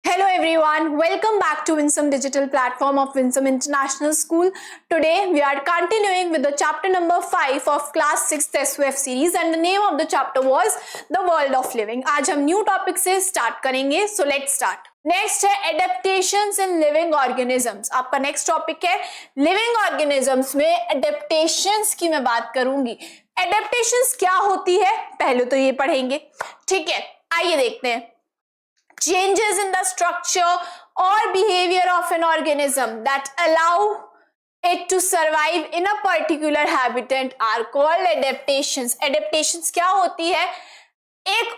Hello everyone, welcome back to Winsome Digital Platform of Winsome International School. Today we are continuing with the chapter number 5 of class 6 SWF series and the name of the chapter was The World of Living. आज हम new topic से start करेंगे, so let's start. Next है adaptations in living organisms. आपका next topic है living organisms में adaptations की मैं बात करूंगी. Adaptations क्या होती है पहले तो ये पढ़ेंगे, ठीक है. आइए देखते हैं. Changes in the structure or behavior of an organism that allow it to survive in a particular habitat are called adaptations. Adaptations क्या होती है? एक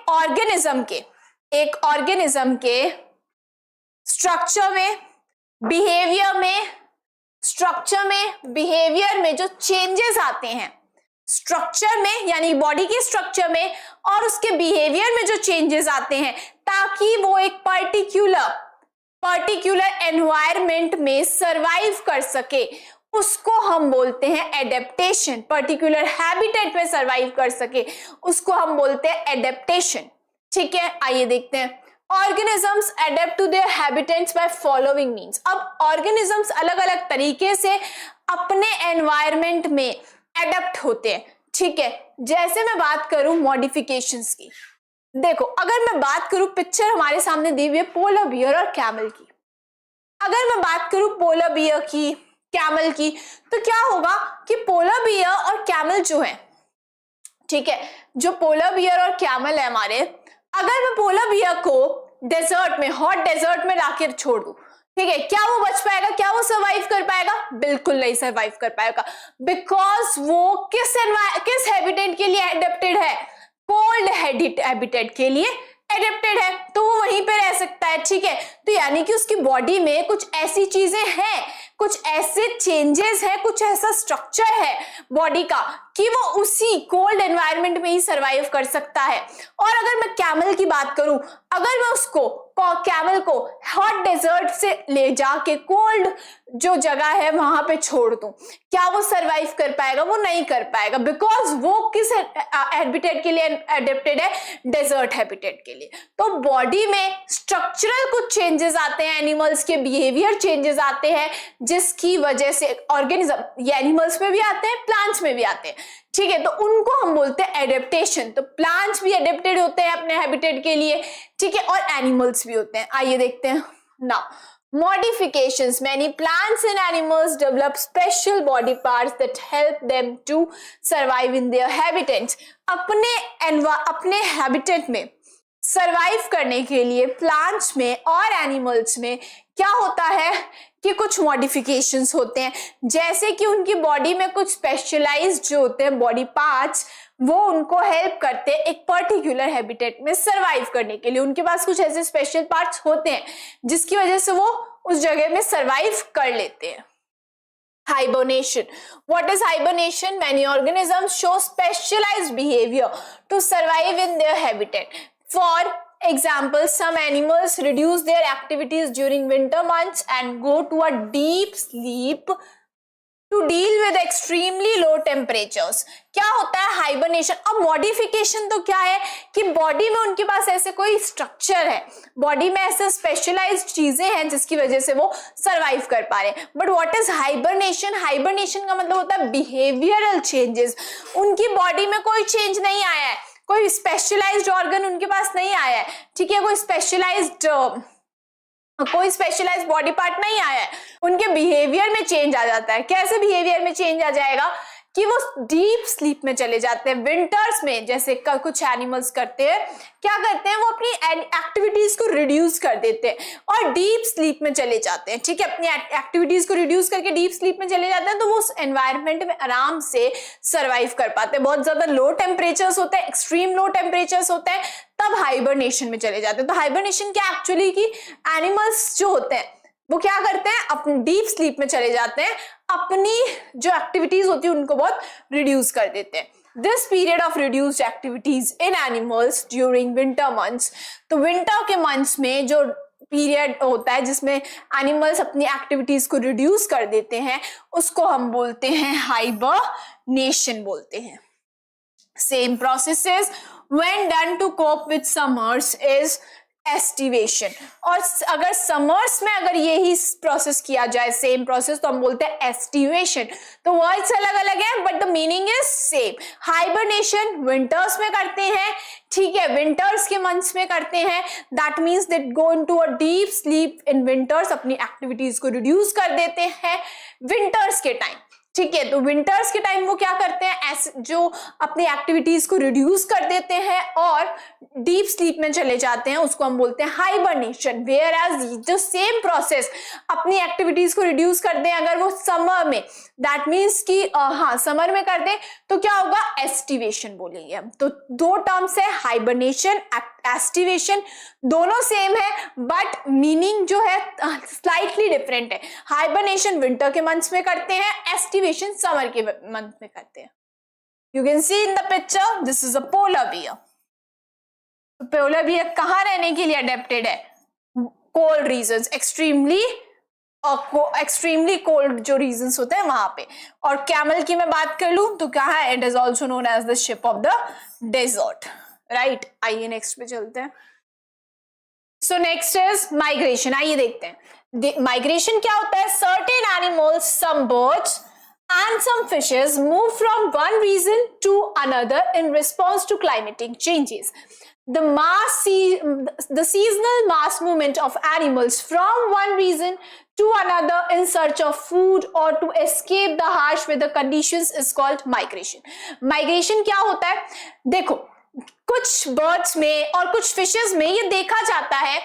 organism के structure में, behavior में जो changes आते हैं, स्ट्रक्चर में यानी बॉडी के स्ट्रक्चर में और उसके बिहेवियर में जो चेंजेस आते हैं ताकि वो एक पर्टिकुलर एनवायरनमेंट में सरवाइव कर सके, उसको हम बोलते हैं एडेप्टेशन. पर्टिकुलर हैबिटेट में सरवाइव कर सके उसको हम बोलते हैं एडेप्टेशन. ठीक है, आइए देखते हैं. Organisms adapt to their habitats by following means. अब ऑर्गेनिजम्स अलग अलग तरीके से अपने एनवायरनमेंट में एडप्ट होते हैं. ठीक है, जैसे मैं बात करूं मॉडिफिकेशंस की. देखो, अगर मैं बात करूं, पिक्चर हमारे सामने दी हुई है पोलर बियर और कैमल की. अगर मैं बात करूं पोलर बियर की, कैमल की, तो क्या होगा कि पोलर बियर और कैमल जो है, ठीक है, जो पोलर बियर और कैमल है हमारे, अगर मैं पोलर बियर को डेजर्ट में, हॉट डेजर्ट में लाकर छोड़ दूं, ठीक है, क्या वो बच पाएगा? क्या वो सरवाइव कर पाएगा? बिल्कुल नहीं सरवाइव कर पाएगा. बिकॉज वो किस हैबिटेट के लिए एडेप्टेड है? कोल्ड हैबिटेट के लिए एडेप्टेड है, तो वो वहीं पे रह सकता है. ठीक है, तो यानी कि उसकी बॉडी में कुछ ऐसी चीजें हैं, कुछ ऐसे चेंजेस हैं, कुछ ऐसा स्ट्रक्चर है बॉडी का कि वो उसी कोल्ड एनवायरनमेंट में ही सरवाइव कर सकता है. और अगर मैं कैमल की बात करूं, अगर मैं उसको कैमल को हॉट डेजर्ट से ले जाके कोल्ड जो जगह है वहां पे छोड़ दूं, क्या वो सरवाइव कर पाएगा? वो नहीं कर पाएगा. बिकॉज वो किस हैबिटेट के लिए एडेप्टेड है? डेजर्ट हैबिटेट के लिए. तो बॉडी में स्ट्रक्चरल कुछ चेंजेस आते हैं, एनिमल्स के बिहेवियर चेंजेस आते हैं, जिसकी वजह से ऑर्गेनिज्म, ये एनिमल्स में भी आते हैं, प्लांट्स में भी आते हैं. ठीक है, तो उनको हम बोलते हैं एडेप्टेशन. तो प्लांट्स भी एडेप्टेड होते हैं अपने हैबिटेट के लिए, ठीक है, और एनिमल्स भी होते हैं. आइए देखते हैं. Now modifications. Many plants and animals develop special body parts that help them to survive in their habitats. अपने हैबिटेट में सरवाइव करने के लिए प्लांट्स में और एनिमल्स में क्या होता है कि कुछ मॉडिफिकेशंस होते हैं, जैसे कि उनकी बॉडी में कुछ स्पेशलाइज्ड जो होते हैं बॉडी पार्ट्स, वो उनको हेल्प करते हैं एक पर्टिकुलर हैबिटेट में सरवाइव करने के लिए. उनके पास कुछ ऐसे स्पेशल पार्ट्स होते हैं जिसकी वजह से वो उस जगह में सरवाइव कर लेते हैं. Hibernation. What is hibernation? Many organisms show specialized behavior to survive in their habitat. For example, some animals reduce their activities during winter months and go to a deep sleep to deal with extremely low temperatures. क्या होता है hibernation? अब modification तो क्या है कि body में उनके पास ऐसे कोई स्ट्रक्चर है, बॉडी में ऐसे स्पेशलाइज्ड चीजें हैं जिसकी वजह से वो सरवाइव कर पा रहे हैं. But what is hibernation? Hibernation का मतलब होता है बिहेवियरल चेंजेस. उनकी बॉडी में कोई चेंज नहीं आया है, कोई स्पेशलाइज्ड ऑर्गन उनके पास नहीं आया है, ठीक है, कोई स्पेशलाइज्ड बॉडी पार्ट नहीं आया है. उनके बिहेवियर में चेंज आ जाता है. कैसे बिहेवियर में चेंज आ जाएगा कि वो डीप स्लीप में चले जाते हैं. विंटर्स में जैसे कुछ एनिमल्स करते हैं, क्या करते हैं, वो अपनी एक्टिविटीज को रिड्यूस कर देते हैं और डीप स्लीप में चले जाते हैं. ठीक है, अपनी एक्टिविटीज को रिड्यूस करके डीप स्लीप में चले जाते हैं, तो वो उस एनवायरनमेंट में आराम से सर्वाइव कर पाते हैं. बहुत ज्यादा लो टेम्परेचर्स होते हैं, एक्सट्रीम लो टेम्परेचर्स होते हैं, तब हाइबरनेशन में चले जाते हैं. तो हाइबरनेशन क्या एक्चुअली की एनिमल्स जो होते हैं वो क्या करते हैं, अपनी डीप स्लीप में चले जाते हैं, अपनी जो एक्टिविटीज होती है उनको बहुत रिड्यूस कर देते हैं. This period of reduced activities in animals during winter months. तो विंटर के मंथ्स में जो पीरियड होता है जिसमें एनिमल्स अपनी एक्टिविटीज को रिड्यूस कर देते हैं, उसको हम बोलते हैं हाइबरनेशन बोलते हैं. Same processes when done to cope with summers is aestivation. और अगर समर्स में अगर यही प्रोसेस किया जाए सेम प्रोसेस तो हम बोलते हैं एस्टिवेशन। तो वर्ड्स अलग अलग है but the meaning is same. Hibernation winters में करते हैं, ठीक है, विंटर्स के मंथ्स में करते हैं। That means they go into a deep sleep in winters, अपनी एक्टिविटीज को रिड्यूस कर देते हैं विंटर्स के टाइम, ठीक है। तो विंटर्स के टाइम वो क्या करते हैं, जो अपनी एक्टिविटीज को रिड्यूस कर देते हैं और डीप स्लीप में चले जाते हैं, उसको हम बोलते हैं हाइबरनेशन। वेयर एज जो सेम प्रोसेस अपनी एक्टिविटीज को रिड्यूस कर दें अगर वो समर में, दैट मीन्स कि हाँ समर में कर दें तो क्या होगा, एस्टिवेशन बोलेंगे हम। तो दो टर्म्स है, हाइबरनेशन, एस्टिवेशन, दोनों सेम है बट मीनिंग जो है स्लाइटली डिफरेंट है। हाइबरनेशन विंटर के मंथ्स में करते हैं, एस्टिवेशन समर के मंथ में करते हैं। You can see in the picture this is a polar bear. Polar bear कहाँ रहने के लिए अडेप्टेड है, कोल्ड रीजन्स, एक्सट्रीमली कोल्ड जो रीजन्स होते हैं वहां पे। और कैमल की मैं बात कर लूं तो क्या है, it is also known as the ship of the desert, right. आइए नेक्स्ट पे चलते हैं। So next is migration. आइए देखते हैं माइग्रेशन क्या होता है। Certain animals, some birds and some fishes move from one region to another in response to climatic changes. The seasonal mass movement of animals from one region to another in search of food or to escape the harsh weather conditions is called migration. Migration क्या होता है, देखो कुछ birds में और कुछ fishes में ये देखा जाता है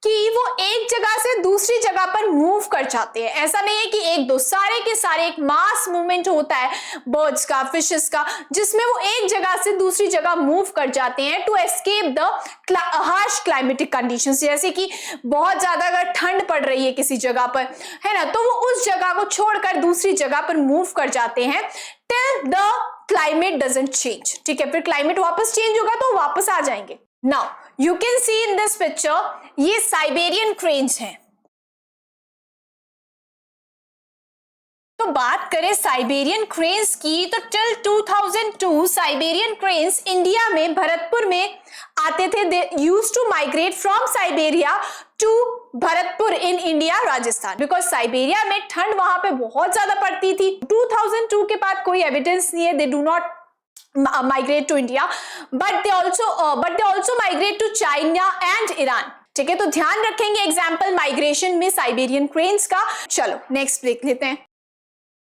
कि वो एक जगह से दूसरी जगह पर मूव कर जाते हैं। ऐसा नहीं है कि एक दो, सारे के सारे एक मास मूवमेंट होता है बर्ड्स का, फिशेस का, जिसमें वो एक जगह से दूसरी जगह मूव कर जाते हैं to escape the harsh climatic conditions. जैसे कि बहुत ज्यादा अगर ठंड पड़ रही है किसी जगह पर, है ना, तो वो उस जगह को छोड़कर दूसरी जगह पर मूव कर जाते हैं till the climate doesn't change, ठीक है। फिर क्लाइमेट वापस चेंज होगा तो वापस आ जाएंगे। Now you can see in this picture, ये साइबेरियन क्रेन्स हैं। तो बात करें साइबेरियन क्रेन्स की तो टिल 2002 साइबेरियन क्रेन्स इंडिया में भरतपुर में आते थे। They used to migrate from Siberia to Bharatpur in India, Rajasthan, because Siberia में ठंड वहां पे बहुत ज्यादा पड़ती थी। 2002 के बाद कोई एविडेंस नहीं है, they do not migrate to India, but they also migrate to China and Iran, ठीक है। तो ध्यान रखेंगे एग्जाम्पल माइग्रेशन में साइबेरियन क्रेन्स का। चलो नेक्स्ट देख लेते हैं।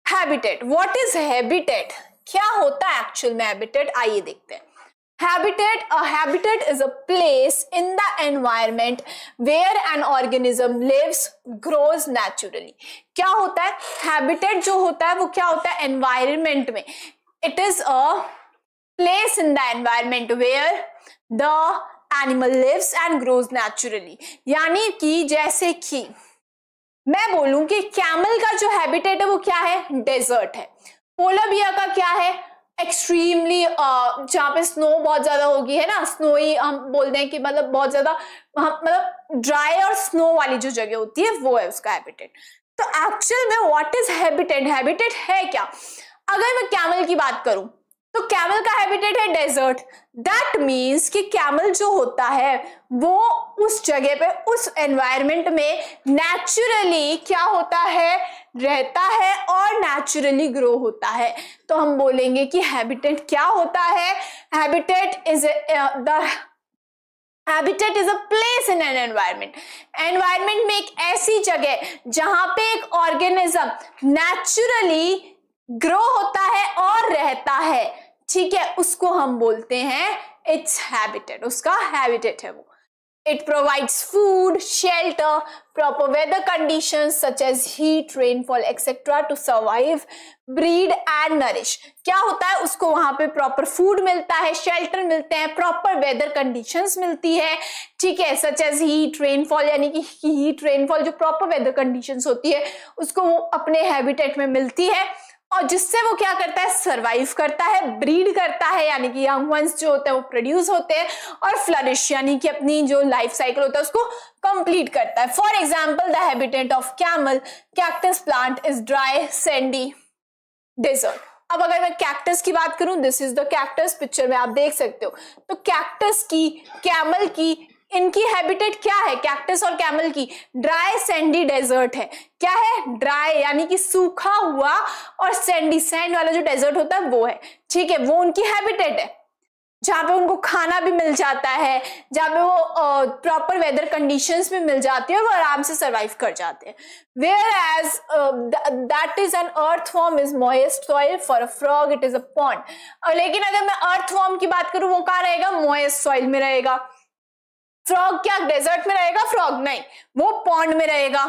हैबिटेट, व्हाट इज हैबिटेट, क्या होता है एक्चुअल में हैबिटेट, आइए देखते हैं। Habitat is a place in the environment where an organism lives, grows naturally. क्या होता है हैबिटेट, जो होता है वो क्या होता है एनवायरमेंट में। It is a place in the environment where the animal lives and grows naturally. यानी कि जैसे कि मैं बोलूं कि कैमल का जो हैबिटेट है वो क्या है, डेजर्ट है। पोलर बियर का क्या है, एक्सट्रीमली जहाँ पे स्नो बहुत ज्यादा होगी, है ना, स्नोई हम बोलते हैं कि मतलब बहुत ज्यादा मतलब ड्राई और स्नो वाली जो जगह होती है वो है उसका हैबिटेट। तो एक्चुअल में व्हाट इज हैबिटेट, हैबिटेट है क्या। अगर मैं कैमल की बात करूं तो कैमल का हैबिटेट है डेजर्ट। दैट मीन्स कि कैमल जो होता है वो उस जगह पे, उस एनवायरनमेंट में नेचुरली क्या होता है, रहता है और नेचुरली ग्रो होता है। तो हम बोलेंगे कि हैबिटेट क्या होता है, habitat is habitat is a place in an environment. Environment में एक ऐसी जगह जहां पे एक ऑर्गेनिज्म नेचुरली ग्रो होता है और रहता है, ठीक है, उसको हम बोलते हैं इट्स हैबिटेट, उसका हैबिटेट है वो। It provides food, shelter, proper weather conditions such as heat, rainfall, etc. to survive, breed and nourish. क्या होता है, उसको वहां पे प्रॉपर फूड मिलता है, शेल्टर मिलते हैं, प्रॉपर वेदर कंडीशंस मिलती है, ठीक है, सच एज हीट, रेनफॉल, यानी कि हीट, रेनफॉल जो प्रॉपर वेदर कंडीशंस होती है उसको वो अपने हैबिटेट में मिलती है और जिससे वो क्या करता है, सरवाइव करता है, ब्रीड करता है, यानी कि यंग वंस जो होते हैं वो प्रोड्यूस होते हैं, और फ्लरिश यानी कि अपनी जो लाइफ साइकिल होता है उसको कंप्लीट करता है। For example the habitat of camel cactus plant is dry sandy desert. अब अगर मैं कैक्टस की बात करूं, this is the cactus, picture में आप देख सकते हो। तो कैक्टस की, कैमल की इनकी हैबिटेट क्या है, कैक्टस और कैमल की? ड्राई सैंडी डेजर्ट है। क्या है? ड्राई यानी कि सूखा हुआ, और सैंडी सैंड वाला जो डेजर्ट होता है वो है, ठीक है, वो उनकी हैबिटेट है, जहां पे उनको खाना भी मिल जाता है, जहां पे वो प्रॉपर वेदर कंडीशंस में मिल जाती है और वो आराम से सरवाइव कर जाते हैं। Whereas that is an earthworm is moist soil, for a frog it is a pond. लेकिन अगर मैं earthworm की बात करूं, वो कहाँ रहेगा? moist soil में रहेगा। फ्रॉग क्या डेजर्ट में रहेगा? फ्रॉग नहीं, वो पॉन्ड में रहेगा।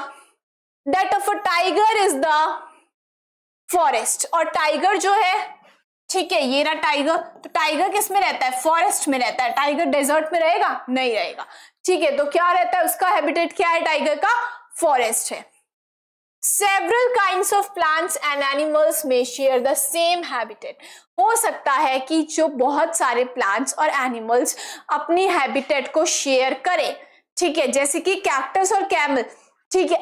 That of a tiger is the forest, और टाइगर जो है, ठीक है, ये रहा टाइगर, तो टाइगर किस में रहता है? फॉरेस्ट में रहता है। टाइगर डेजर्ट में रहेगा? नहीं रहेगा, ठीक है, तो क्या रहता है उसका हैबिटेट? क्या है टाइगर का? फॉरेस्ट है। Several kinds of plants and animals may share the same habitat. हो सकता है कि जो बहुत सारे प्लांट्स और एनिमल्स अपनी हैबिटेट को शेयर करें, ठीक है, जैसे कि कैक्टस और कैमल, ठीक है,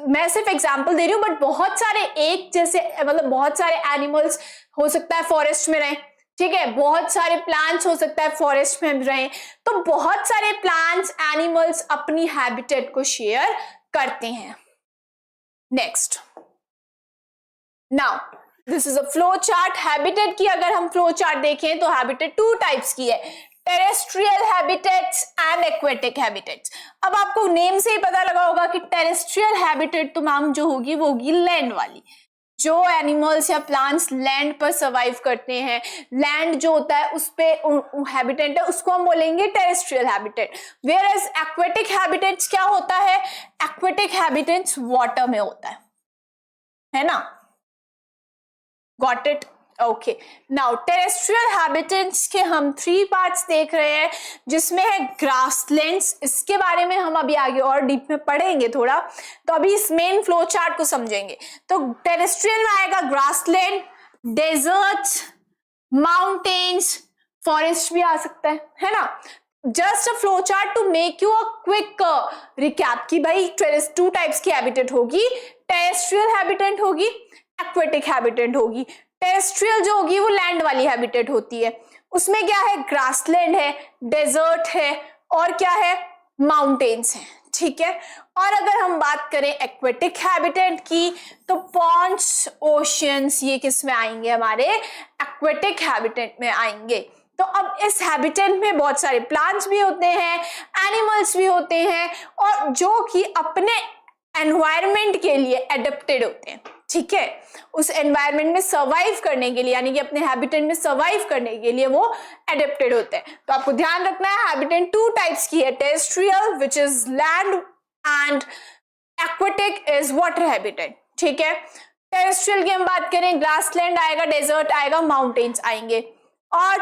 मैं सिर्फ एग्जांपल दे रही हूँ, बट बहुत सारे एक जैसे, मतलब बहुत सारे एनिमल्स हो सकता है फॉरेस्ट में रहें, ठीक है, बहुत सारे प्लांट्स हो सकता है फॉरेस्ट में रहें, तो बहुत सारे प्लांट्स एनिमल्स अपनी हैबिटेट को शेयर करते हैं। Next, now this is a flow chart. Habitat की अगर हम फ्लो चार्ट देखें तो हैबिटेट टू टाइप्स की है, terrestrial habitats and aquatic habitats. अब आपको नेम से ही पता लगा होगा कि टेरेस्ट्रियल हैबिटेट तो मैम जो होगी वो होगी लैंड वाली, जो एनिमल्स या प्लांट्स लैंड पर सर्वाइव करते हैं, लैंड जो होता है उस पे हैबिटेट है, उसको हम बोलेंगे terrestrial habitat. Whereas aquatic habitats क्या होता है? एक्वेटिक हैबिटेट्स वाटर में होता है ना? Got it? Okay, now terrestrial habitats के हम 3 पार्ट्स देख रहे हैं, जिसमें है ग्रासलैंड्स, इसके बारे में हम अभी आगे और डीप में पढ़ेंगे थोड़ा, तो अभी इस मेन फ्लो चार्ट को समझेंगे। तो टेरेस्ट्रियल में आएगा ग्रासलैंड, डेजर्ट्स, माउंटेन्स, फॉरेस्ट भी आ सकता है ना? Just a flow chart to make you a quick recap कि भाई 2 टाइप्स की हैबिटेट होगी, टेरेस्ट्रियल हैबिटेट होगी, एक्वेटिक हैबिटेट होगी। टेरेस्ट्रियल जो होगी वो लैंड वाली हैबिटेट होती है, उसमें क्या है? ग्रासलैंड है, डेजर्ट है, और क्या है? माउंटेन्स है, ठीक है। और अगर हम बात करें एक्वेटिक हैबिटेट की, तो पॉन्ड्स, ओशियंस, ये किस में आएंगे? हमारे एक्वेटिक हैबिटेट में आएंगे। तो अब इस हैबिटेट में बहुत सारे प्लांट्स भी होते हैं, एनिमल्स भी होते हैं, और जो कि अपने एनवायरनमेंट के लिए एडेप्टेड होते हैं, ठीक है, उस एनवायरनमेंट में सर्वाइव करने के लिए, यानी कि अपने हैबिटेट में सर्वाइव करने के लिए वो एडेप्टेड होते हैं। तो आपको ध्यान रखना है हैबिटेट 2 टाइप्स की है, terrestrial which is land and aquatic is water habitat, ठीक है। टेरेस्ट्रियल की हम बात करें, ग्रासलैंड आएगा, डेजर्ट आएगा, माउंटेन्स आएंगे, और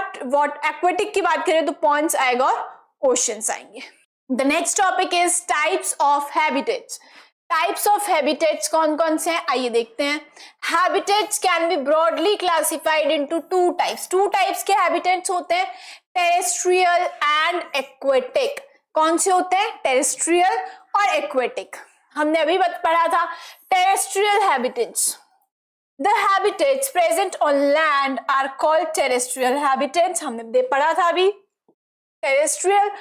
एक्वेटिक की बात करें तो पॉन्ड्स आएगा और ओशंस आएंगे। The next topic is types of habitats. Types of habitats कौन कौन से हैं, आइए देखते हैं। Habitats can be broadly classified into 2 types. 2 types के हैबिटेट्स होते हैं, टेरेस्ट्रियल एंड एक्वेटिक। कौन से होते हैं? टेरेस्ट्रियल और एक्वेटिक। हमने अभी पढ़ा था terrestrial habitats. The habitats present on land are called terrestrial habitats. हमने पढ़ा था अभी। Terrestrial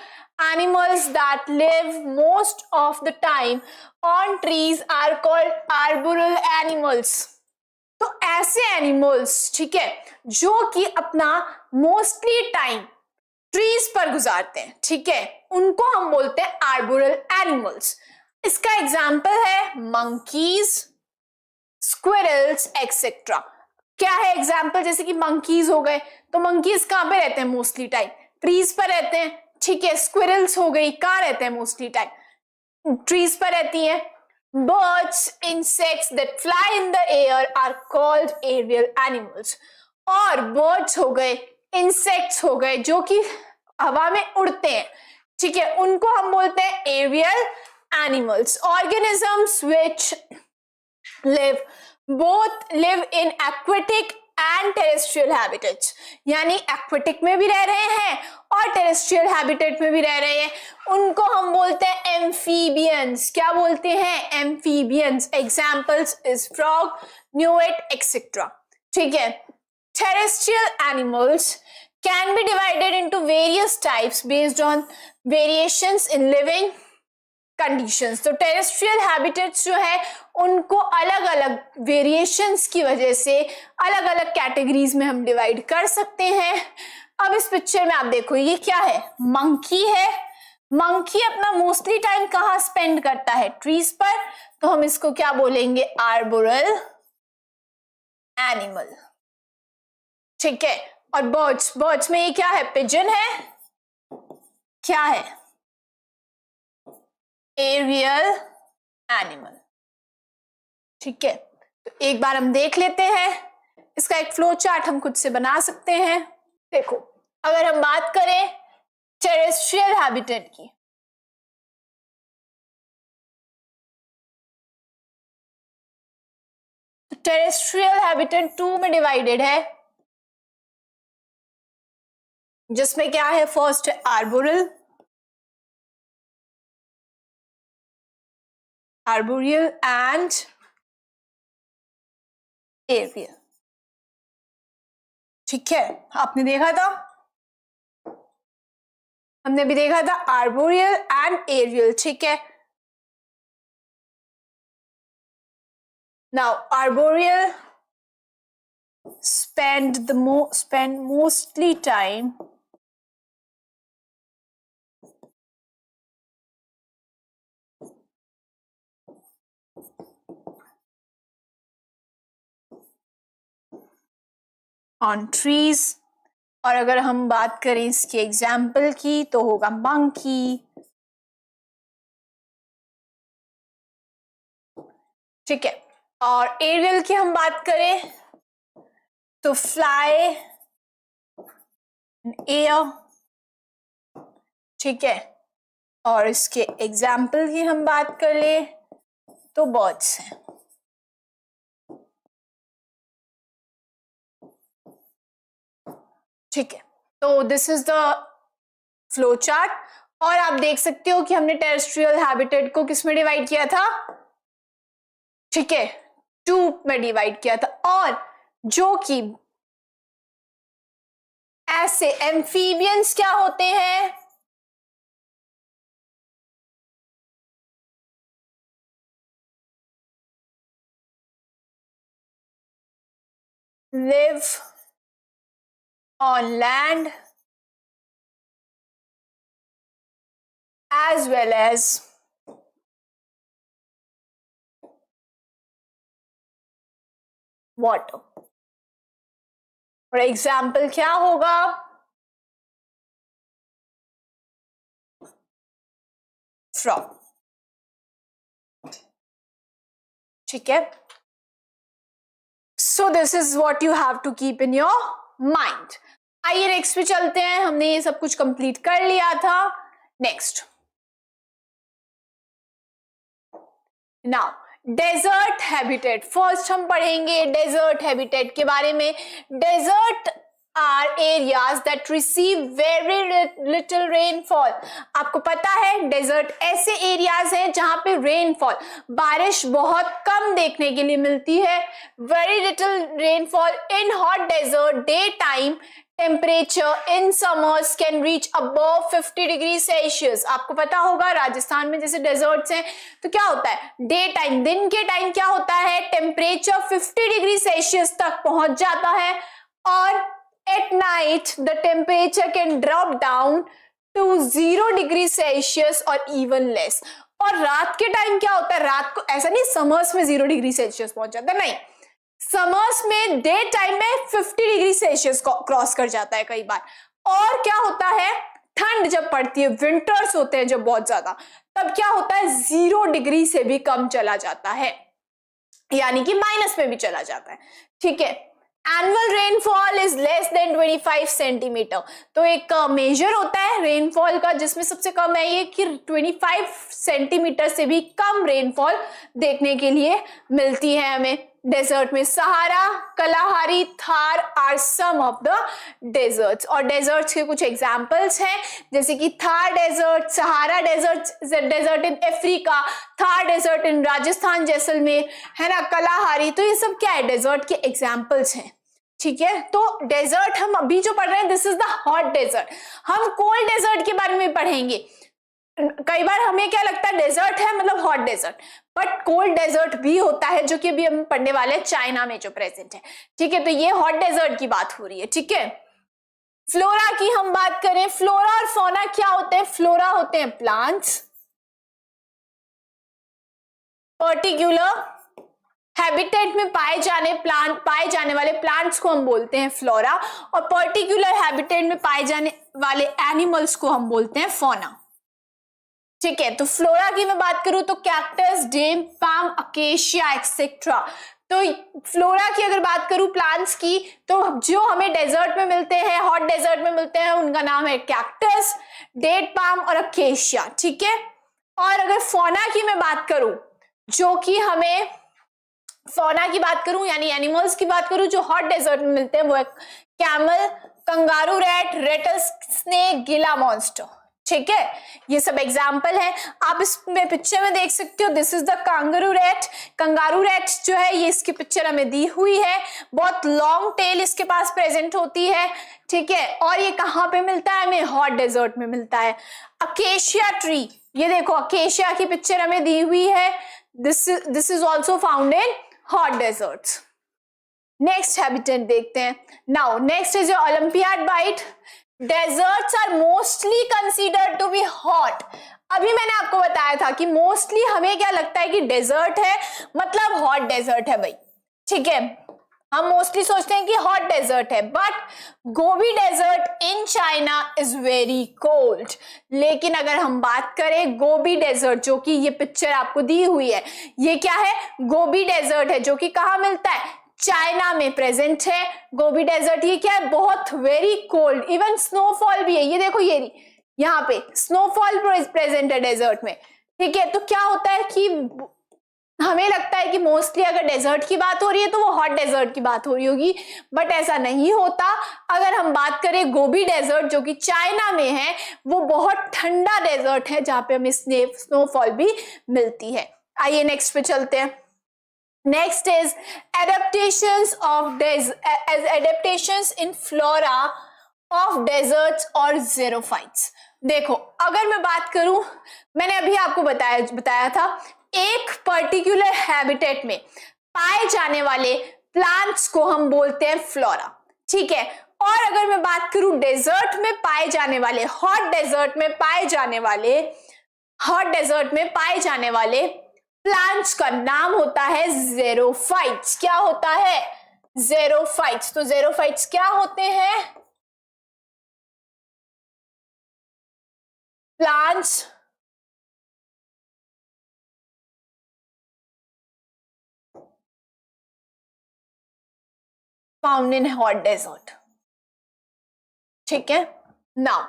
animals that live most of the time on trees are called arboreal animals. तो ऐसे एनिमल्स, ठीक है, जो कि अपना मोस्टली टाइम ट्रीज पर गुजारते हैं, ठीक है, उनको हम बोलते हैं आर्बोरल एनिमल्स। इसका एग्जाम्पल है मंकीज, स्क्विरल्स एक्सेट्रा। क्या है एग्जाम्पल? जैसे कि मंकीज हो गए, तो मंकीज कहां पे रहते हैं? मोस्टली टाइम ट्रीज पर रहते हैं, ठीक है। स्क्विरल्स हो गई, कहां रहते हैं? मोस्टली टाइम ट्रीज पर रहती हैं। Birds, insects that fly in the air are called aerial animals. और बर्ड्स हो गए, इंसेक्ट्स हो गए, जो कि हवा में उड़ते हैं, ठीक है, उनको हम बोलते हैं aerial animals. Organisms which both live in aquatic and terrestrial habitats, यानी एक्वेटिक में भी रह रहे हैं और टेरेस्ट्रियल हैबिटेट में भी रह रहे हैं, उनको हम बोलते हैं एम्फीबियंस। क्या बोलते हैं? Amphibians. Examples is frog, newt etcetera, ठीक है। Terrestrial animals can be divided into various types based on variations in living conditions. तो टेरेस्ट्रियल हैबिटेट्स जो है उनको अलग अलग वेरिएशंस की वजह से अलग अलग कैटेगरीज में हम डिवाइड कर सकते हैं. अब इस पिक्चर में आप देखो ये क्या है, मंकी है. मंकी अपना मोस्टली टाइम कहाँ स्पेंड करता है, ट्रीज पर, तो हम इसको क्या बोलेंगे, आर्बोरल एनिमल. ठीक है. और बर्ड्स, बर्ड्स में ये क्या है, पिजन है, क्या है, एरियल एनिमल. ठीक है. तो एक बार हम देख लेते हैं, इसका एक फ्लो चार्ट हम खुद से बना सकते हैं. देखो अगर हम बात करें टेरेस्ट्रियल हैबिटेट की, तो टेरेस्ट्रियल हैबिटेट 2 में डिवाइडेड है, जिसमें क्या है, फर्स्ट है आर्बोरल, आर्बोरियल एंड एरियल. ठीक है. आपने देखा था, हमने भी देखा था आर्बोरियल एंड एरियल. ठीक है. Now arboreal spend mostly time on trees. और अगर हम बात करें इसके एग्जाम्पल की तो होगा मंकी. ठीक है. और एरियल की हम बात करें तो फ्लाई एयर. ठीक है. और इसके एग्जाम्पल की हम बात कर ले तो बर्ड्स हैं. ठीक है. तो this is the flow chart. और आप देख सकते हो कि हमने टेरेस्ट्रियल हैबिटेट को किस में डिवाइड किया था, ठीक है, 2 में डिवाइड किया था. और जो कि ऐसे एम्फीबियंस क्या होते हैं, live on land as well as water. For example क्या होगा, फ्रॉग. ठीक है. So this is what you have to keep in your mind. आइए नेक्स्ट पे चलते हैं. हमने ये सब कुछ कंप्लीट कर लिया था. Next, now desert habitat. First हम पढ़ेंगे डेजर्ट हैबिटेट के बारे में. Desert are areas that receive very little rainfall. आपको पता है डेजर्ट ऐसे एरियाज हैं जहां पे रेनफॉल, बारिश बहुत कम देखने के लिए मिलती है. Very little rainfall in hot desert. Day time temperature in summers can reach above 50 degree Celsius. आपको पता होगा राजस्थान में जैसे डेजर्ट्स हैं तो क्या होता है, डे टाइम, दिन के टाइम क्या होता है, टेम्परेचर 50 डिग्री सेल्सियस तक पहुंच जाता है. और at night the temperature can drop down to 0 degree Celsius और इवन लेस. और रात के टाइम क्या होता है, रात को ऐसा नहीं समर्स में 0 डिग्री सेल्सियस पहुंच जाता है, नहीं, समर्स में डे टाइम में 50 डिग्री सेल्सियस क्रॉस कर जाता है कई बार. और क्या होता है, ठंड जब पड़ती है, विंटर्स होते हैं जब बहुत ज्यादा, तब क्या होता है 0 डिग्री से भी कम चला जाता है, यानी कि माइनस में भी चला जाता है. ठीक है. Annual rainfall is less than 25 centimetre. तो एक मेजर होता है रेनफॉल का जिसमें सबसे कम है ये कि 25 सेंटीमीटर से भी कम रेनफॉल देखने के लिए मिलती है हमें डेजर्ट में. Sahara, Kalahari, Thar are some of the deserts. और डेजर्ट्स के कुछ एग्जांपल्स हैं जैसे कि Thar desert, Sahara desert, desert in Africa, Thar desert in Rajasthan Jaisalmer, है ना, कलाहारी. तो ये सब क्या है, डेजर्ट के एग्जांपल्स हैं. ठीक है, तो डेजर्ट हम अभी जो पढ़ रहे हैं this is the hot desert. हम कोल्ड डेजर्ट के बारे में पढ़ेंगे। कई बार हमें क्या लगता है डेजर्ट है मतलब hot desert, but cold desert भी होता है जो कि अभी हम पढ़ने वाले हैं, चाइना में जो प्रेजेंट है। ठीक है, तो ये हॉट डेजर्ट की बात हो रही है। ठीक है, फ्लोरा की हम बात करें, फ्लोरा और फौना क्या होते हैं? फ्लोरा होते हैं प्लांट्स, पर्टिकुलर हैबिटेट में पाए जाने वाले प्लांट्स को हम बोलते हैं फ्लोरा, और पर्टिकुलर हैबिटेट में पाए जाने वाले एनिमल्स को हम बोलते हैं फौना। ठीक है, तो फ्लोरा की मैं बात करूं तो कैक्टस, डेम, पाम, अकेशिया एक्सेट्रा। तो फ्लोरा की अगर बात करूं प्लांट्स की, तो जो हमें डेजर्ट में मिलते हैं, हॉट डेजर्ट में मिलते हैं, उनका नाम है कैक्टस, डेट पाम और अकेशिया। ठीक है, और अगर फौना की मैं बात करूं, जो कि हमें फौना की बात करूं यानी एनिमल्स की बात करूं जो हॉट डेजर्ट में मिलते हैं, वो है camel, kangaroo rat, Ratle snake, गिला मॉन्स्टर। ठीक है, ये सब एग्जाम्पल है। आप इसमें पिक्चर में देख सकते हो, this is the kangaroo rat. Kangaroo rat जो है ये इसकी पिक्चर हमें दी हुई है, बहुत लॉन्ग टेल इसके पास प्रेजेंट होती है। ठीक है, और ये कहाँ पे मिलता है? हमें हॉट डेजर्ट में मिलता है। अकेशिया ट्री, ये देखो अकेशिया की पिक्चर हमें दी हुई है, this is also found in hot deserts. Next habitat देखते हैं। Now next is your olympiad bite. Deserts are mostly considered to be hot. अभी मैंने आपको बताया था कि मोस्टली हमें क्या लगता है कि डेजर्ट है मतलब हॉट डेजर्ट है भाई। ठीक है, हम मोस्टली सोचते हैं कि हॉट डेजर्ट है, but Gobi desert in China is very cold. लेकिन अगर हम बात करें गोबी डेजर्ट, जो कि ये पिक्चर आपको दी हुई है, ये क्या है? गोबी डेजर्ट है, जो कि कहाँ मिलता है? चाइना में प्रेजेंट है गोबी डेजर्ट। ये क्या है? बहुत वेरी कोल्ड, इवन स्नोफॉल भी है। ये देखो, ये यहाँ पे स्नोफॉल प्रेजेंट है डेजर्ट में। ठीक है, तो क्या होता है कि हमें लगता है कि मोस्टली अगर डेजर्ट की बात हो रही है तो वो हॉट डेजर्ट की बात हो रही होगी, बट ऐसा नहीं होता। अगर हम बात करें गोबी डेजर्ट जो कि चाइना में है, वो बहुत ठंडा डेजर्ट है जहां पे हमें स्नोफॉल भी मिलती है। आइए नेक्स्ट पे चलते हैं। Next is adaptations in flora of deserts और xerophytes। देखो, अगर मैं बात करूं, मैंने अभी आपको बताया था एक पर्टिकुलर हैबिटेट में पाए जाने वाले प्लांट्स को हम बोलते हैं फ्लोरा। ठीक है, और अगर मैं बात करूं डेजर्ट में पाए जाने वाले, हॉट डेजर्ट में पाए जाने वाले प्लांट्स का नाम होता है ज़ेरोफाइट्स। क्या होता है? ज़ेरोफाइट्स। तो ज़ेरोफाइट्स क्या होते हैं? Plants found in hot desert. ठीक है, now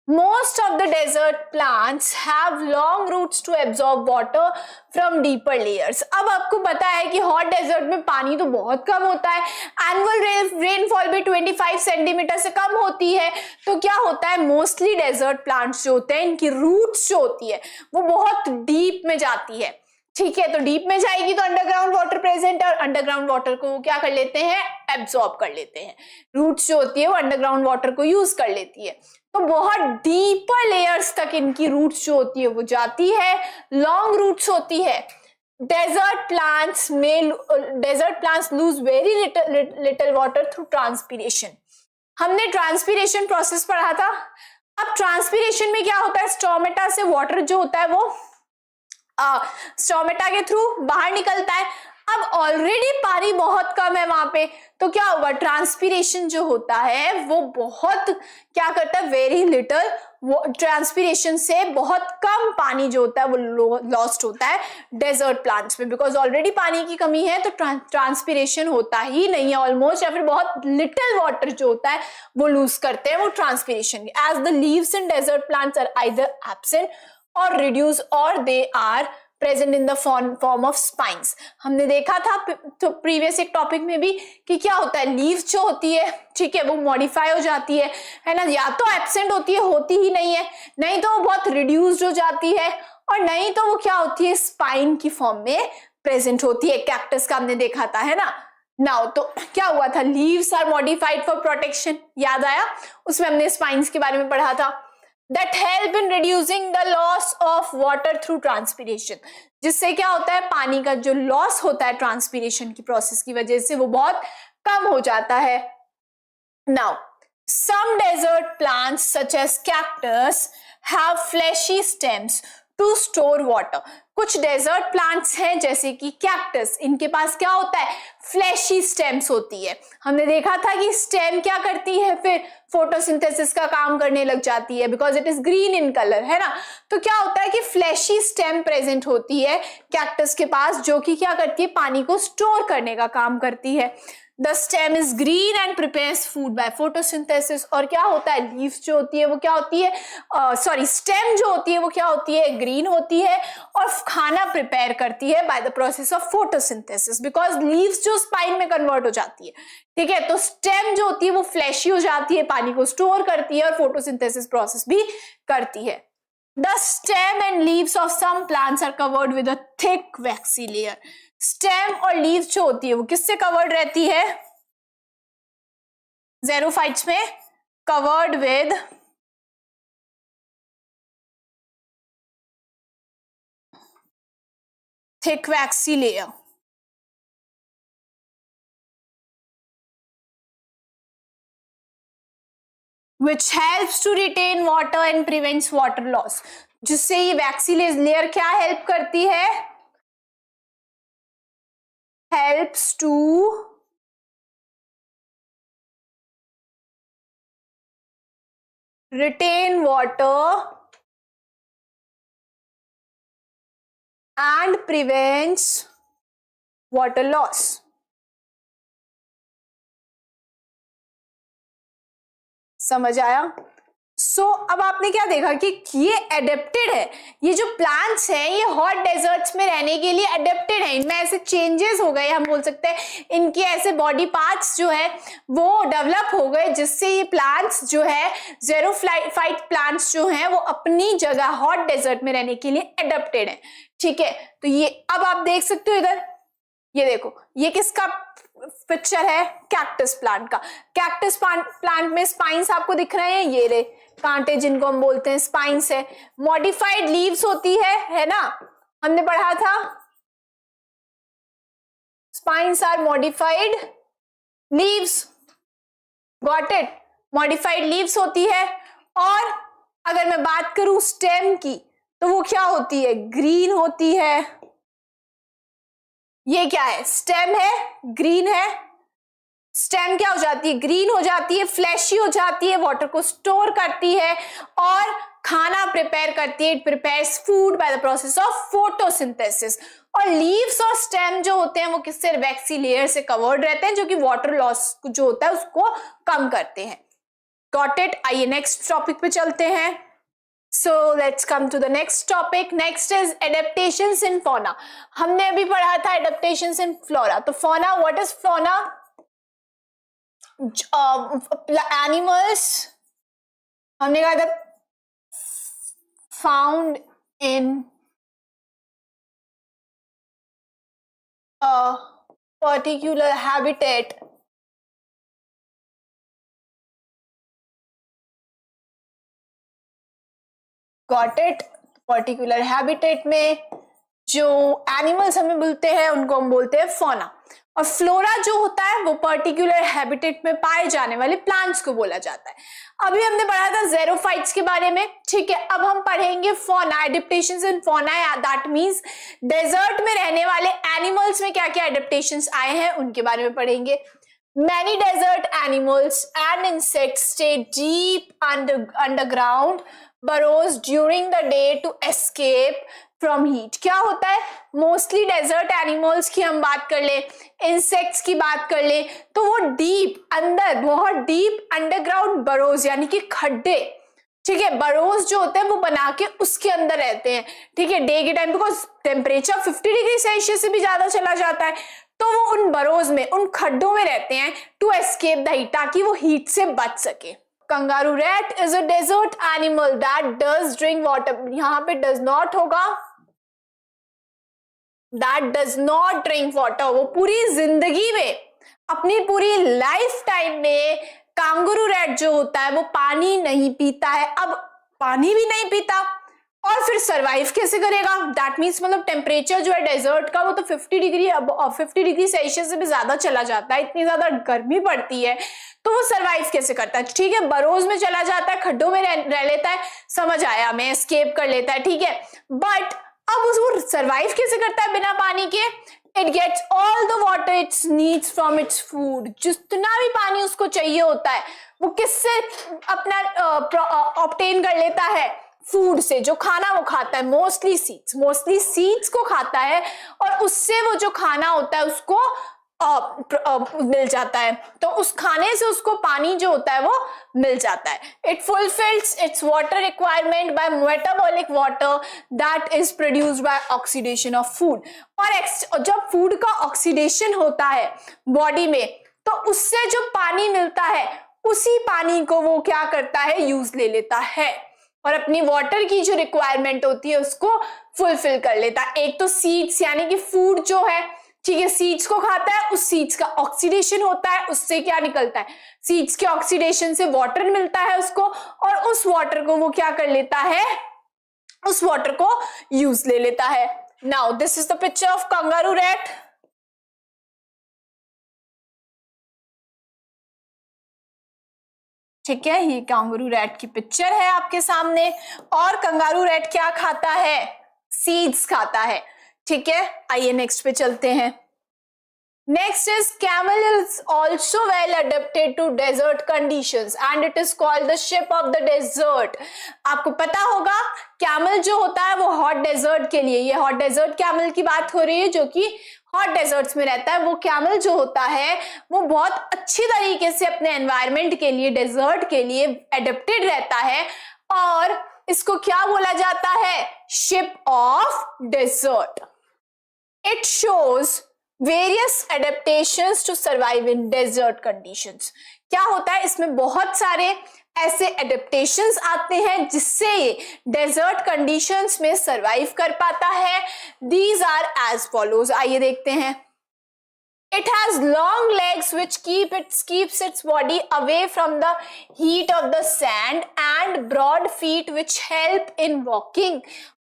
most of the desert plants have long roots to absorb water from deeper layers। अब आपको पता है कि हॉट डेजर्ट में पानी तो बहुत कम होता है, एनुअल रेनफॉल भी 25 सेंटीमीटर से कम होती है। तो क्या होता है, मोस्टली डेजर्ट प्लांट्स जो होते हैं, इनकी रूट्स जो होती है वो बहुत डीप में जाती है। ठीक है, तो डीप में जाएगी तो अंडरग्राउंड वाटर प्रेजेंट है, और अंडरग्राउंड वाटर को क्या कर लेते हैं? एब्सॉर्ब कर लेते हैं। रूट्स जो होती है वो अंडरग्राउंड वाटर को यूज कर लेती है, तो बहुत डीपर लेयर्स तक इनकी रूट्स जो होती है वो जाती है, लॉन्ग रूट्स होती है। Desert plants lose very little water through transpiration. हमने ट्रांसपीरेशन प्रोसेस पढ़ा था। अब ट्रांसपीरेशन में क्या होता है? स्टोमेटा से वाटर जो होता है वो स्टोमेटा के थ्रू बाहर निकलता है। अब ऑलरेडी पानी बहुत कम है वहां पे, तो क्या होगा? ट्रांसपीरेशन जो होता है वो बहुत क्या करता है? वेरी लिटिल, वो ट्रांसपीरेशन से बहुत कम पानी जो होता है वो लॉस्ट होता है डेजर्ट प्लांट्स में, बिकॉज ऑलरेडी पानी की कमी है, तो ट्रांसपीरेशन होता ही नहीं है ऑलमोस्ट, या फिर बहुत लिटिल वाटर जो होता है वो लूज करते हैं वो transpiration. As the leaves in desert plants are either absent और रिड्यूस और they are present in the form of spines. हमने देखा था तो प्रीवियस एक टॉपिक में भी कि क्या होता है, लीव्स जो होती है, ठीक है, वो मॉडिफाई हो जाती है ना, या तो एब्सेंट होती है, होती ही नहीं है, नहीं तो वो बहुत रिड्यूस्ड हो जाती है, और नहीं तो वो क्या होती है, स्पाइन की फॉर्म में प्रेजेंट होती है। कैक्टस का हमने देखा था, है ना, नाउ तो क्या हुआ था, leaves are modified for protection, याद आया, उसमें हमने स्पाइन्स के बारे में पढ़ा था, that help in reducing the loss of water through transpiration, जिससे क्या होता है, पानी का जो लॉस होता है ट्रांसपीरेशन की प्रोसेस की वजह से वो बहुत कम हो जाता है। Now some desert plants such as cactus have fleshy stems to store water. कुछ डेजर्ट प्लांट्स हैं जैसे कि कैक्टस, इनके पास क्या होता है, फ्लैशी स्टेम्स होती है। हमने देखा था कि स्टेम क्या करती है, फिर फोटोसिंथेसिस का काम करने लग जाती है because it is green in colour, है ना। तो क्या होता है कि फ्लैशी स्टेम प्रेजेंट होती है कैक्टस के पास, जो कि क्या करती है, पानी को स्टोर करने का काम करती है। The stem is green and prepares food by photosynthesis। और क्या होता है, लीव्स जो होती है वो क्या होती है, स्टेम जो होती है वो क्या होती है, ग्रीन होती है और खाना प्रिपेयर करती है by the process of photosynthesis, because leaves जो स्पाइन में कन्वर्ट हो जाती है, ठीक है। तो स्टेम जो होती है वो फ्लैशी हो जाती है, पानी को स्टोर करती है और फोटोसिंथेसिस प्रोसेस भी करती है। The stem and leaves of some plants are covered with a thick waxy layer। Stem और लीव्स जो होती है वो किससे कवर्ड रहती है, ज़ेरोफाइट्स में covered with thick waxy layer, which helps to retain water and prevents water loss। जिससे ये वैक्सी लेयर क्या हेल्प करती है, helps to retain water and prevents water loss। समझ आया। अब आपने क्या देखा कि ये एडेप्टेड है, ये जो प्लांट्स हैं ये हॉट डेजर्ट्स में रहने के लिए एडेप्टेड है, इनमें ऐसे चेंजेस हो गए, हम बोल सकते हैं इनके ऐसे बॉडी पार्ट्स जो है वो डेवलप हो गए, जिससे ये प्लांट्स जो है, ज़ेरोफाइट प्लांट्स जो हैं वो अपनी जगह हॉट डेजर्ट में रहने के लिए एडेप्टेड है, ठीक है। तो ये अब आप देख सकते हो इधर, ये देखो, ये किसका पिक्चर है, कैक्टस प्लांट का। कैक्टस प्लांट में स्पाइन्स आपको दिख रहे हैं, ये रे कांटे जिनको हम बोलते हैं स्पाइन्स है। मॉडिफाइड लीव्स होती है ना, हमने पढ़ा था, spines are modified leaves, got it, modified leaves होती है। और अगर मैं बात करूं स्टेम की तो वो क्या होती है, ग्रीन होती है। ये क्या है, स्टेम है, ग्रीन है, स्टेम क्या हो जाती है, ग्रीन हो जाती है, फ्लैशी हो जाती है, वाटर को स्टोर करती है और खाना प्रिपेयर करती है, it prepares food by the process of photosynthesis. और लीव्स और स्टेम जो होते हैं वो किससे, वैक्सी लेयर से कवर्ड रहते हैं, जो कि वाटर लॉस जो होता है उसको कम करते हैं। Got it. आइए नेक्स्ट टॉपिक पे चलते हैं। So let's come to the next topic. Next is adaptations in fauna. हमने अभी पढ़ा था adaptations in flora. तो fauna, what is fauna? Animals हमने कहा था found in a particular habitat got it. Particular habitat में जो एनिमल्स हमें मिलते हैं उनको हम बोलते हैं फौना, और फ्लोरा जो होता है वो पर्टिकुलर हैबिटेट में पाए जाने वाले प्लांट्स को बोला जाता है। अभी हमने पढ़ा था ज़ेरोफाइट्स के बारे में, ठीक है। अब हम पढ़ेंगे fauna, adaptations in fauna, that means desert में रहने वाले एनिमल्स में क्या क्या एडेप्टेशंस आए हैं उनके बारे में पढ़ेंगे। Many desert animals and insects stay deep underground burrows during the day to escape from heat। क्या होता है, मोस्टली डेजर्ट एनिमल्स की हम बात कर ले, इंसेक्ट्स की बात कर ले, तो वो डीप अंदर, बहुत डीप अंडरग्राउंड बरोज यानी कि खड्डे, ठीक है, बरोज जो होते हैं वो बना के उसके अंदर रहते हैं, ठीक है, डे के time, because temperature 50 degree Celsius से भी ज्यादा चला जाता है, तो वो उन बरोज में, उन खड्डों में रहते हैं टू एस्केप द हीट, ताकि वो हीट से बच सके। Kangaroo rat is a desert animal that does drink water, यहां पे डज नॉट होगा, that does not drink water, वो पूरी जिंदगी में अपनी पूरी लाइफ टाइम में कांगारू रैट जो होता है वो पानी नहीं पीता है। अब पानी भी नहीं पीता और फिर सरवाइव कैसे करेगा? दैट मीन्स मतलब टेम्परेचर जो है डेजर्ट का वो तो 50 डिग्री सेल्सियस से भी ज्यादा चला जाता है, इतनी ज्यादा गर्मी पड़ती है, तो वो सरवाइव कैसे करता है? ठीक है, बरोज में चला जाता है, खड्डों में रह लेता है, समझ आया, मैं एस्केप कर लेता है, ठीक है, बट अब वो सरवाइव कैसे करता है बिना पानी के? It gets all the water it needs from its food. जितना भी पानी उसको चाहिए होता है वो किससे अपना ऑब्टेन कर लेता है? फूड से, जो खाना वो खाता है, मोस्टली सीड्स को खाता है और उससे वो जो खाना होता है उसको मिल जाता है, तो उस खाने से उसको पानी जो होता है वो मिल जाता है। It fulfils its water requirement by metabolic water that is produced by oxidation of food. और जब फूड का ऑक्सीडेशन होता है बॉडी में तो उससे जो पानी मिलता है उसी पानी को वो क्या करता है? यूज ले लेता है और अपनी वाटर की जो रिक्वायरमेंट होती है उसको फुलफिल कर लेता है। एक तो सीड्स यानी कि फूड जो है, ठीक है, सीड्स को खाता है, उस सीड्स का ऑक्सीडेशन होता है, उससे क्या निकलता है? सीड्स के ऑक्सीडेशन से वाटर मिलता है उसको और उस वाटर को वो क्या कर लेता है? उस वाटर को यूज ले लेता है। Now this is the picture of kangaroo rat. ठीक है, ये कंगारू रैट की पिक्चर है आपके सामने। और कंगारू रैट क्या खाता है? सीड्स खाता है। ठीक है, आइए नेक्स्ट पे चलते हैं। Next is camel is also well adapted to desert conditions and it is called the ship of the desert. आपको पता होगा कैमल जो होता है वो हॉट डेजर्ट के लिए, ये हॉट डेजर्ट कैमल की बात हो रही है जो कि हॉट डेजर्ट्स में रहता है। वो कैमल जो होता है वो बहुत अच्छी तरीके से अपने एनवायरमेंट के लिए, डेजर्ट के लिए एडेप्टेड रहता है और इसको क्या बोला जाता है? Ship of desert. It shows various adaptations to survive in desert conditions. क्या होता है इसमें? बहुत सारे ऐसे एडेप्टेशंस आते हैं जिससे ये डेजर्ट कंडीशंस में सरवाइव कर पाता है। दीज आर एज फॉलोज, आइए देखते हैं। It has long legs which keeps its body away from the heat of the sand and broad feet which help in walking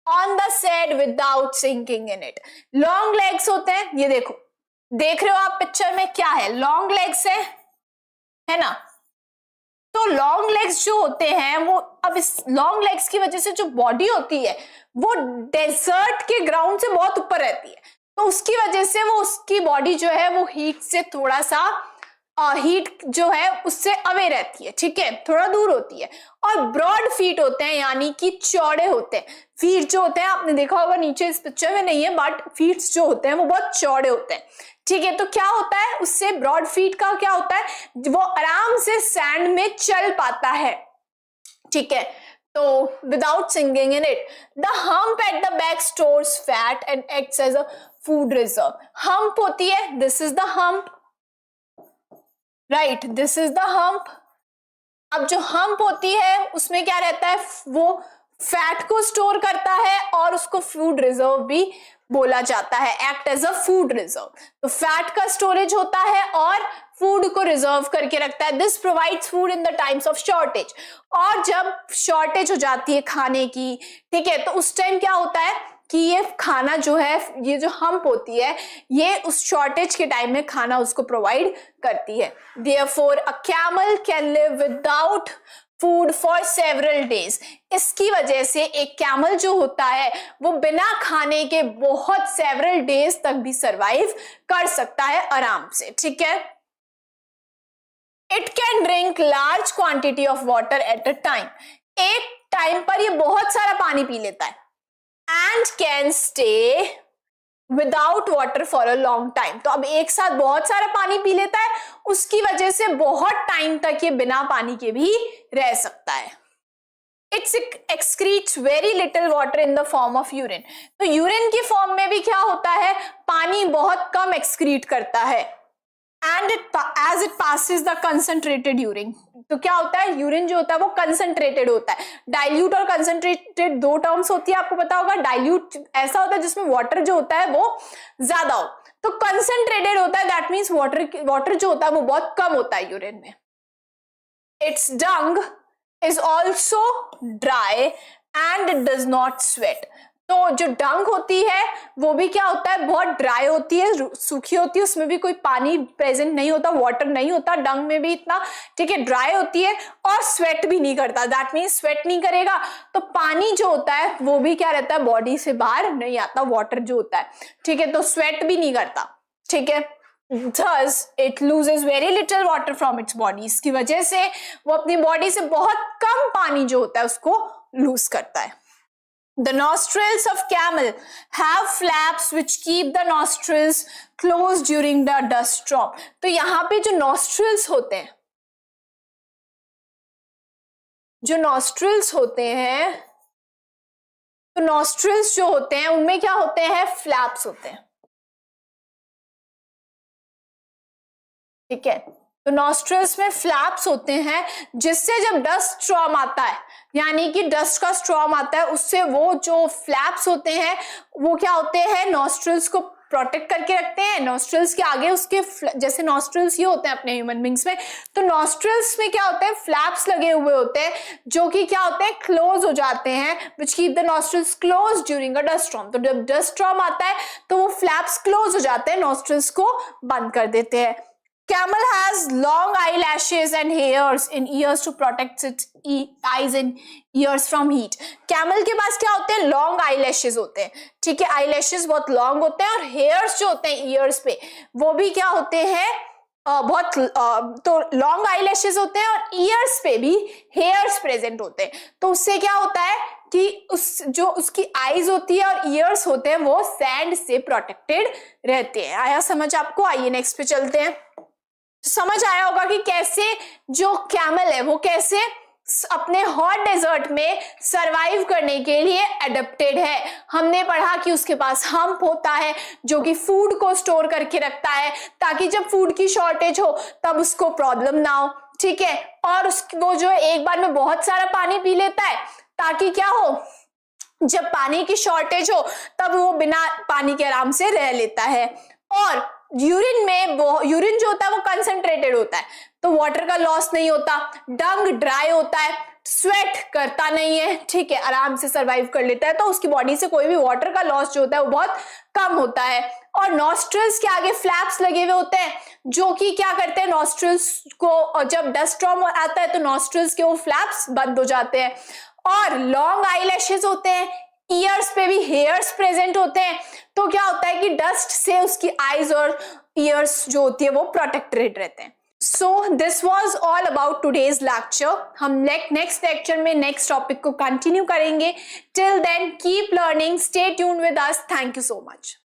on the sand without sinking in it. Long legs होते हैं, ये देखो, देख रहे हो आप picture में क्या है? लॉन्ग लेग्स है ना? तो लॉन्ग लेग्स जो होते हैं वो, अब इस लॉन्ग लेग्स की वजह से जो बॉडी होती है वो डेजर्ट के ग्राउंड से बहुत ऊपर रहती है, तो उसकी वजह से वो, उसकी बॉडी जो है वो हीट से थोड़ा सा हीट जो है उससे अवे रहती है, ठीक है, थोड़ा दूर होती है। और ब्रॉड फीट होते हैं यानी कि चौड़े होते हैं। फीट जो होते हैं आपने देखा होगा, नीचे इस पिक्चर में नहीं है, बट फीट्स जो होते हैं वो बहुत चौड़े होते हैं, ठीक है। तो क्या होता है उससे? ब्रॉड फीट का क्या होता है? वो आराम से सैंड में चल पाता है, ठीक है। तो without sinking in it, the hump at the back stores fat and acts as a food reserve. Hump होती है, this is the hump, right, this is the hump. अब जो हम्प होती है उसमें क्या रहता है? वो फैट को स्टोर करता है और उसको फूड रिजर्व भी बोला जाता है, act as a food reserve. तो फैट का स्टोरेज होता है और फूड को रिजर्व करके रखता है। This provides food in the times of shortage. और जब शॉर्टेज हो जाती है खाने की, ठीक है, तो उस टाइम क्या होता है कि ये खाना जो है, ये जो हम्प होती है, ये उस शॉर्टेज के टाइम में खाना उसको प्रोवाइड करती है। Therefore, a camel can live without food for several days. इसकी वजह से एक कैमल जो होता है वो बिना खाने के बहुत सेवरल डेज तक भी सरवाइव कर सकता है आराम से, ठीक है। It can drink large quantity of water at a time. एक टाइम पर ये बहुत सारा पानी पी लेता है। And can stay without water for a long time. तो अब एक साथ बहुत सारा पानी पी लेता है, उसकी वजह से बहुत टाइम तक ये बिना पानी के भी रह सकता है। It excretes very little water in the form of urine. तो यूरिन की फॉर्म में भी क्या होता है? पानी बहुत कम एक्सक्रीट करता है। And as it passes the concentrated urine, तो क्या होता है? यूरिन जो होता है वो कंसंट्रेटेड होता है। डाइल्यूट और कंसंट्रेटेड दो टर्म्स होती है, आपको पता होगा। डाइल्यूट ऐसा होता है जिसमें वाटर जो होता है वो ज्यादा हो, तो कंसंट्रेटेड होता है, दैट मीन्स वाटर जो होता है वो बहुत कम होता है यूरिन में। It's Dang is also dry and it does not sweat. तो जो डंग होती है वो भी क्या होता है, बहुत ड्राई होती है, सूखी होती है, उसमें भी कोई पानी प्रेजेंट नहीं होता, वाटर नहीं होता डंग में भी इतना, ठीक है, ड्राई होती है, और स्वेट भी नहीं करता, दैट मीन्स स्वेट नहीं करेगा तो पानी जो होता है वो भी क्या रहता है, बॉडी से बाहर नहीं आता, वाटर जो होता है, ठीक है, तो स्वेट भी नहीं करता, ठीक है। Thus it loses very little water from its body, इसकी वजह से वो अपनी बॉडी से बहुत कम पानी जो होता है उसको लूज करता है। The nostrils of camel have flaps which keep the nostrils closed during the dust storm। तो यहाँ पे जो nostrils होते हैं, जो nostrils होते हैं, तो nostrils जो होते हैं उनमें क्या होते हैं, flaps होते हैं, ठीक है। तो नॉस्ट्रल्स में फ्लैप्स होते हैं जिससे जब डस्ट स्टॉर्म आता है, यानी कि डस्ट का स्टॉर्म आता है, उससे वो जो फ्लैप्स होते हैं वो क्या होते हैं, नॉस्ट्रल्स को प्रोटेक्ट करके रखते हैं। नॉस्ट्रल्स के आगे उसके जैसे नॉस्ट्रल्स ये होते हैं अपने ह्यूमन बींग्स में, तो नॉस्ट्रल्स में क्या होते हैं, फ्लैप्स लगे हुए होते हैं जो कि क्या होते हैं, क्लोज हो जाते हैं, which keep the nostrils close during a dust storm. तो जब डस्ट स्टॉर्म आता है तो वो फ्लैप्स क्लोज हो जाते हैं, नॉस्ट्रल्स को बंद कर देते हैं। Camel has long eyelashes and hairs in ears to protect its eyes and ears from heat। Camel के पास क्या होते हैं, long eyelashes होते हैं, ठीक है, eyelashes बहुत long होते हैं, और hairs जो होते हैं ears पे वो भी क्या होते हैं, बहुत तो long eyelashes होते हैं, और ears पे भी hairs present होते हैं। तो उससे क्या होता है कि जो उसकी आईज होती है और ईयर्स होते हैं वो सैंड से प्रोटेक्टेड रहते हैं। आया समझ आपको? आइए नेक्स्ट पे चलते हैं। समझ आया होगा कि कैसे जो कैमल है वो कैसे अपने हॉट डेजर्ट में सरवाइव करने के लिए एडेप्टेड है। हमने पढ़ा कि उसके पास हम्प होता है जो कि फूड को स्टोर करके रखता है ताकि जब फूड की शॉर्टेज हो तब उसको प्रॉब्लम ना हो, ठीक है, और वो जो एक बार में बहुत सारा पानी पी लेता है ताकि क्या हो, जब पानी की शॉर्टेज हो तब वो बिना पानी के आराम से रह लेता है। और यूरिन जो होता है वो कंसंट्रेटेड होता है तो वाटर का लॉस नहीं होता, डंग ड्राई होता है, स्वेट करता नहीं है, ठीक है, आराम से सरवाइव कर लेता है, तो उसकी बॉडी से कोई भी वाटर का लॉस जो होता है वो बहुत कम होता है। और नॉस्ट्रल्स के आगे फ्लैप्स लगे हुए होते हैं जो कि क्या करते हैं, नॉस्ट्रल्स को जब डस्ट स्टॉर्म आता है तो नॉस्ट्रल्स के वो फ्लैप्स बंद हो जाते हैं। और लॉन्ग आईलैशेस होते हैं, ईयर्स पे भी हेयर्स प्रेजेंट होते हैं, तो क्या होता है कि डस्ट से उसकी आईज और ईयर्स जो होती है वो प्रोटेक्टेड रहते हैं। So this was all about today's lecture. हम नेक्स्ट लेक्चर में नेक्स्ट टॉपिक को कंटिन्यू करेंगे। Till then keep learning, stay tuned with us. Thank you so much.